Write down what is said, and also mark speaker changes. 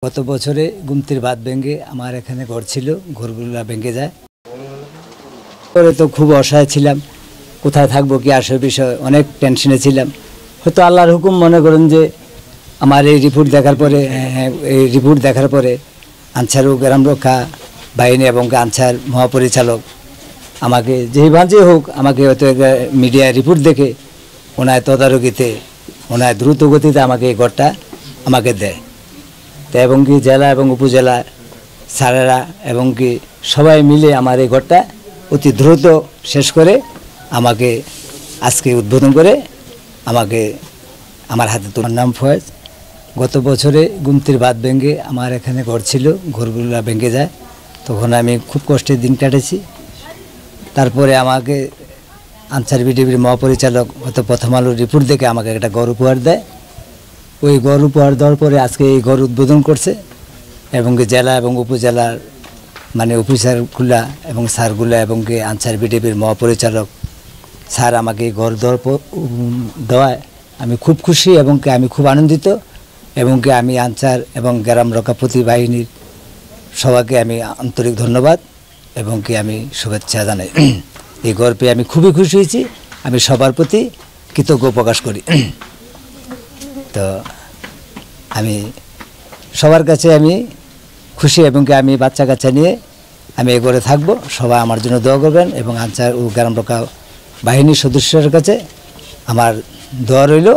Speaker 1: গত বছরে গুমতির বাঁধ ভেঙে আমার এখানে ঘর ছিল, ঘরগুলো ভেঙে যায়। পরে তো খুব অসহায় ছিলাম, কোথায় থাকবো কি আসে বিষয় অনেক টেনশনে ছিলাম। হয়তো আল্লাহর হুকুম মনে করেন যে আমার এই রিপোর্ট দেখার পরে আনসার ও গ্রাম রক্ষা বাহিনী এবং আনসার মহাপরিচালক আমাকে যেইভাবে হোক আমাকে হয়তো মিডিয়া রিপোর্ট দেখে ওনার তদারকিতে ওনার দ্রুত গতিতে আমাকে এই ঘরটা আমাকে দেয়। তা এবং কি জেলা এবং উপজেলা স্যারেরা এবং কি সবাই মিলে আমার এই ঘরটা অতি দ্রুত শেষ করে আমাকে আজকে উদ্বোধন করে আমাকে আমার হাতে তোলার নাম ফয়েজ। গত বছরে গুমতির বাঁধ ভেঙে আমার এখানে ঘর ছিল, ঘরগুলো ভেঙে যায়, তখন আমি খুব কষ্টের দিন কাটেছি। তারপরে আমাকে আনসার বিডিবির মহাপরিচালক হয়তো প্রথম আলোর রিপোর্ট দেখে আমাকে একটা ঘর উপহার দেয়। ওই ঘর উপহার দেওয়ার পরে আজকে এই ঘর উদ্বোধন করছে এবং জেলা এবং উপজেলার অফিসারগুলা এবং স্যারগুলা এবং আনসার বিডিবির মহাপরিচালক স্যার আমাকে এই ঘর দেওয়ায় আমি খুব খুশি এবং আমি খুব আনন্দিত এবং আমি আনসার এবং গ্রাম রক্ষাপতি বাহিনীর সবাইকে আমি আন্তরিক ধন্যবাদ এবং আমি শুভেচ্ছা জানাই। এই ঘর পেয়ে আমি খুবই খুশি হয়েছি, আমি সবার প্রতি কৃতজ্ঞ প্রকাশ করি। তো আমি সবার কাছে আমি খুশি এবং আমি বাচ্চা কাচ্চা নিয়ে আমি এ ঘরে থাকবো। সবাই আমার জন্য দোয়া করবেন এবং আনসার ও গ্রাম রক্ষা বাহিনীর সদস্যদের কাছে আমার দোয়া রইল।